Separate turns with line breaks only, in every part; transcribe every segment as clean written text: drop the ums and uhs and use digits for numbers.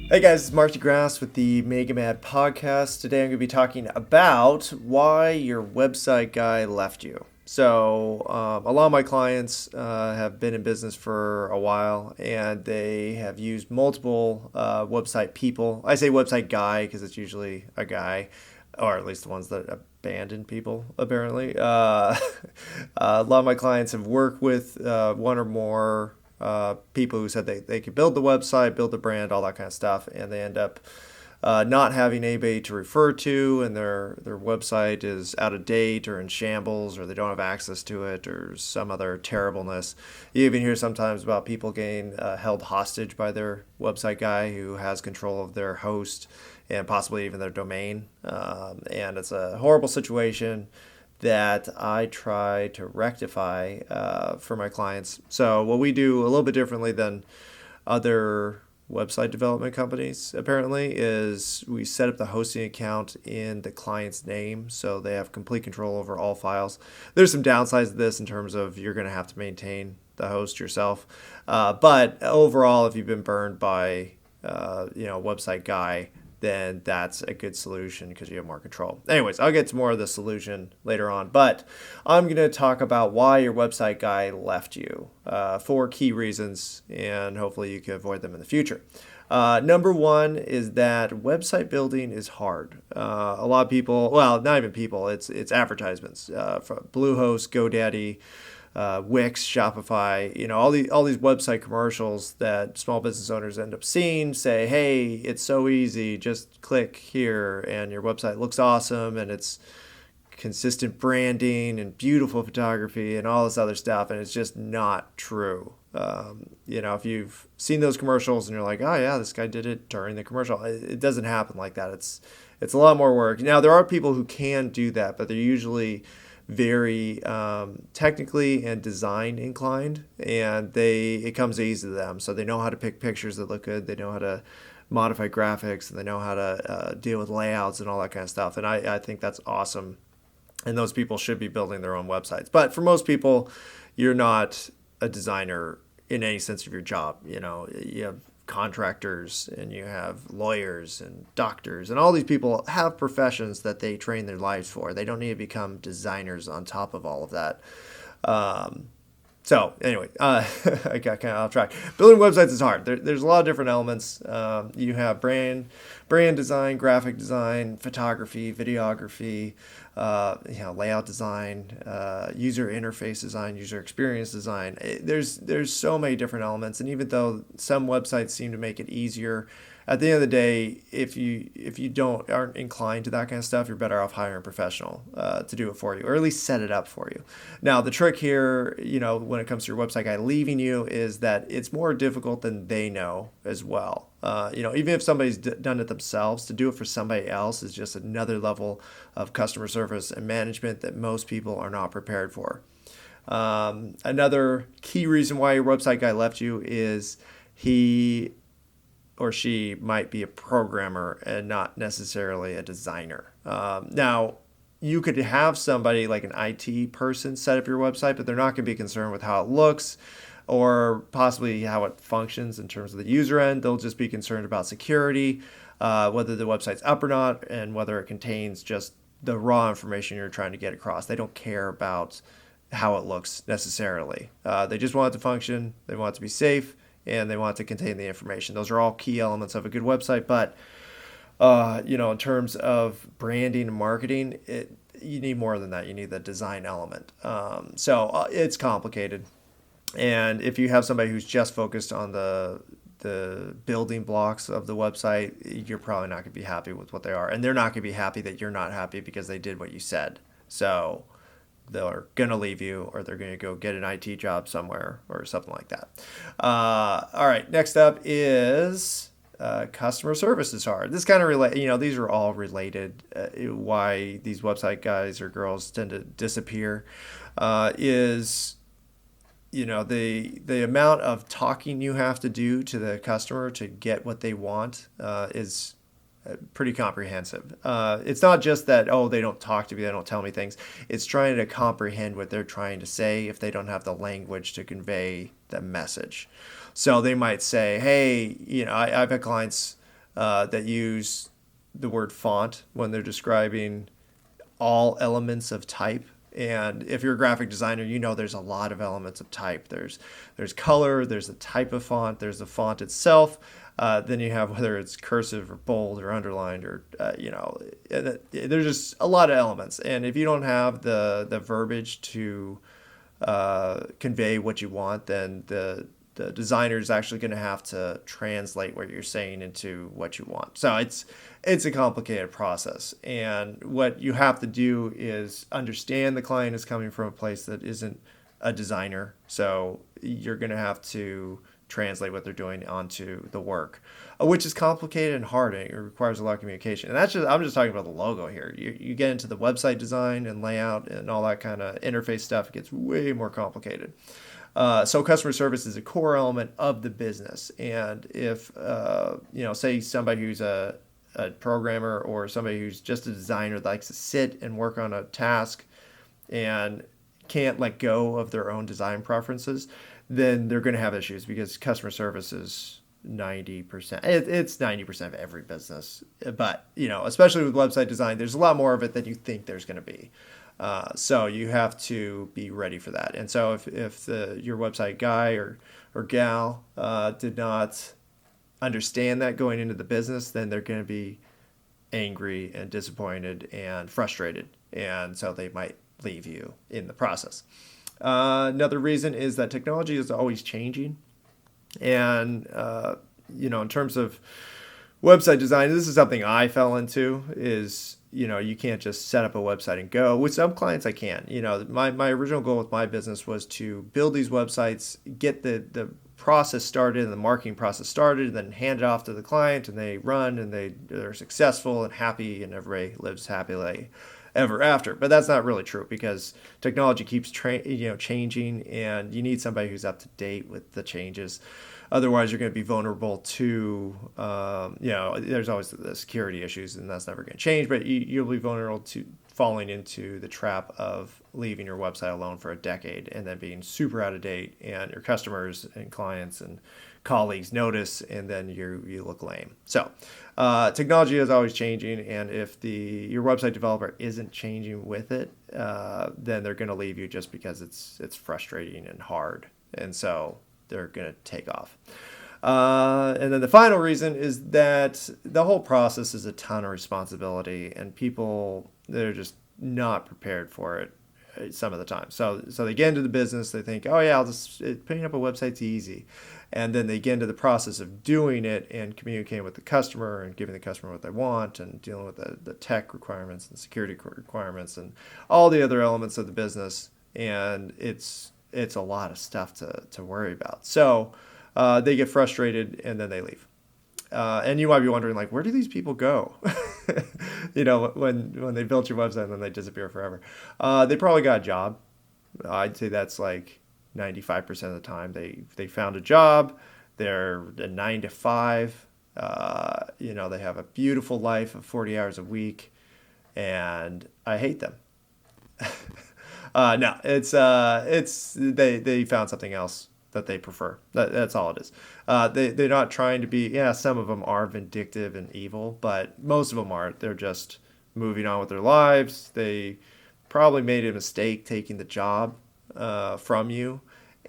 Hey guys, it's Marty Grasse with the Mega Mad podcast. Today I'm going to be talking about why your website guy left you. A lot of my clients have been in business for a while and they have used multiple website people. I say website guy because it's usually a guy, or at least the ones that abandon people, apparently. A lot of my clients have worked with one or more people who said they could build the website, build the brand, all that kind of stuff, and they end up not having anybody to refer to, and their website is out of date or in shambles, or they don't have access to it, or some other terribleness. You even hear sometimes about people getting held hostage by their website guy who has control of their host and possibly even their domain, and it's a horrible situation that I try to rectify for my clients. So what we do a little bit differently than other website development companies apparently is we set up the hosting account in the client's name so they have complete control over all files. There's some downsides to this in terms of you're going to have to maintain the host yourself, but overall, if you've been burned by website guy, then that's a good solution because you have more control. Anyways, I'll get to more of the solution later on, but I'm going to talk about why your website guy left you. Four key reasons, and hopefully you can avoid them in the future. Number one is that website building is hard. A lot of people, well, not even people, it's advertisements from Bluehost, GoDaddy, Wix, Shopify, all these website commercials that small business owners end up seeing say, hey, it's so easy, just click here and your website looks awesome and it's consistent branding and beautiful photography and all this other stuff, and it's just not true. If you've seen those commercials and you're like, oh yeah, this guy did it during the commercial, it doesn't happen like that. It's a lot more work. Now there are people who can do that, but they're usually very technically and design inclined, and it comes easy to them. So they know how to pick pictures that look good. They know how to modify graphics, and they know how to deal with layouts and all that kind of stuff. And I think that's awesome. And those people should be building their own websites. But for most people, you're not a designer in any sense of your job. You have contractors and you have lawyers and doctors, and all these people have professions that they train their lives for. They don't need to become designers on top of all of that. I got kind of off track. Building websites is hard. There's a lot of different elements. You have brand design, graphic design, photography, videography, layout design, user interface design, user experience design. There's so many different elements, and even though some websites seem to make it easier, at the end of the day, if you aren't inclined to that kind of stuff, you're better off hiring a professional to do it for you, or at least set it up for you. Now, the trick here, when it comes to your website guy leaving you, is that it's more difficult than they know as well. Even if somebody's done it themselves, to do it for somebody else is just another level of customer service and management that most people are not prepared for. Another key reason why your website guy left you is he or she might be a programmer and not necessarily a designer. Now, you could have somebody like an IT person set up your website, but they're not going to be concerned with how it looks or possibly how it functions in terms of the user end. They'll just be concerned about security, whether the website's up or not, and whether it contains just the raw information you're trying to get across. They don't care about how it looks necessarily. They just want it to function. They want it to be safe, and they want it to contain the information. Those are all key elements of a good website. But in terms of branding and marketing, you need more than that. You need the design element. It's complicated. And if you have somebody who's just focused on the building blocks of the website, you're probably not going to be happy with what they are. And they're not going to be happy that you're not happy because they did what you said. So they're going to leave you, or they're going to go get an IT job somewhere or something like that. All right, next up is customer service is hard. This kind of these are all related. Why these website guys or girls tend to disappear is the amount of talking you have to do to the customer to get what they want is pretty comprehensive. It's not just that, they don't talk to me, they don't tell me things. It's trying to comprehend what they're trying to say if they don't have the language to convey the message. So they might say, hey, I've had clients that use the word font when they're describing all elements of type. And if you're a graphic designer, you know there's a lot of elements of type. There's color, there's the type of font, there's the font itself. Then you have whether it's cursive or bold or underlined or there's just a lot of elements. And if you don't have the verbiage to convey what you want, then the designer is actually going to have to translate what you're saying into what you want. So it's a complicated process. And what you have to do is understand the client is coming from a place that isn't a designer. So you're going to have to translate what they're doing onto the work, which is complicated and hard, and it requires a lot of communication. And I'm just talking about the logo here. You get into the website design and layout and all that kind of interface stuff, it gets way more complicated. So customer service is a core element of the business. And if, say somebody who's a programmer or somebody who's just a designer that likes to sit and work on a task and can't let go of their own design preferences, then they're going to have issues, because customer service is 90%. It's 90% of every business. But, especially with website design, there's a lot more of it than you think there's going to be. So you have to be ready for that. And so if your website guy or gal did not understand that going into the business, then they're going to be angry and disappointed and frustrated. And so they might leave you in the process. Another reason is that technology is always changing. And, in terms of website design, this is something I fell into, is, you can't just set up a website and go. With some clients, I can. My original goal with my business was to build these websites, get the process started and the marketing process started, and then hand it off to the client, and they run, and they're successful and happy, and everybody lives happily ever after. But that's not really true, because technology keeps changing, and you need somebody who's up to date with the changes. Otherwise, you're going to be vulnerable to, there's always the security issues, and that's never going to change, but you'll be vulnerable to falling into the trap of leaving your website alone for a decade and then being super out of date, and your customers and clients and colleagues notice, and then you look lame. So technology is always changing, and if your website developer isn't changing with it, then they're going to leave you just because it's frustrating and hard. And so they're going to take off. And then the final reason is that the whole process is a ton of responsibility, and people, they're just not prepared for it some of the time. So they get into the business, they think, oh yeah, putting up a website's easy. And then they get into the process of doing it and communicating with the customer and giving the customer what they want and dealing with the tech requirements and security requirements and all the other elements of the business. And it's a lot of stuff to worry about. So they get frustrated and then they leave. And you might be wondering, like, where do these people go? When they built your website and then they disappear forever. They probably got a job. I'd say that's like 95% of the time. They found a job. They're a 9 to 5. They have a beautiful life of 40 hours a week, and I hate them. No, it's they found something else that they prefer. That's all it is. They're not trying to be, some of them are vindictive and evil, but most of them aren't. They're just moving on with their lives. They probably made a mistake taking the job from you,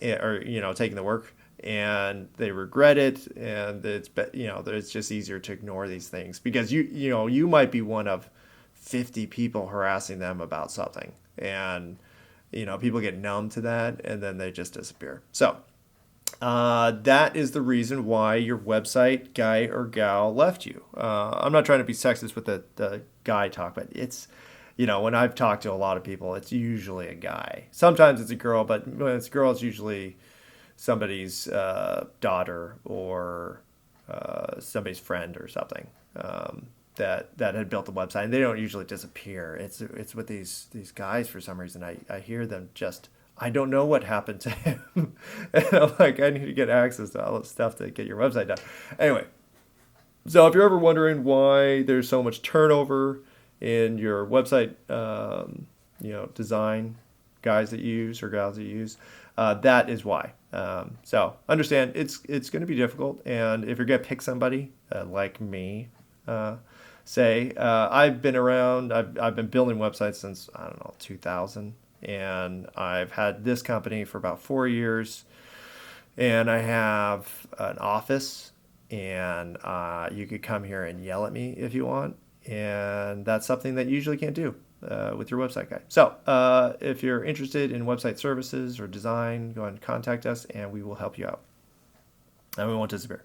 or taking the work, and they regret it, and it's just easier to ignore these things, because you might be one of 50 people harassing them about something, and people get numb to that, and then they just disappear. So that is the reason why your website guy or gal left you. I'm not trying to be sexist with the guy talk, but it's, when I've talked to a lot of people, it's usually a guy. Sometimes it's a girl, but when it's a girl, it's usually somebody's daughter or somebody's friend or something that had built the website. And they don't usually disappear. It's with these guys for some reason. I hear them just, I don't know what happened to him. And I'm like, I need to get access to all this stuff to get your website done. Anyway, so if you're ever wondering why there's so much turnover in your website, design guys that you use or gals that you use, That is why. So understand it's going to be difficult, and if you're going to pick somebody like me, say I've been around, I've been building websites since I don't know 2000, and I've had this company for about 4 years, and I have an office, and you could come here and yell at me if you want, and that's something that you usually can't do with your website guy. So if you're interested in website services or design, go ahead and contact us, and we will help you out, and we won't disappear.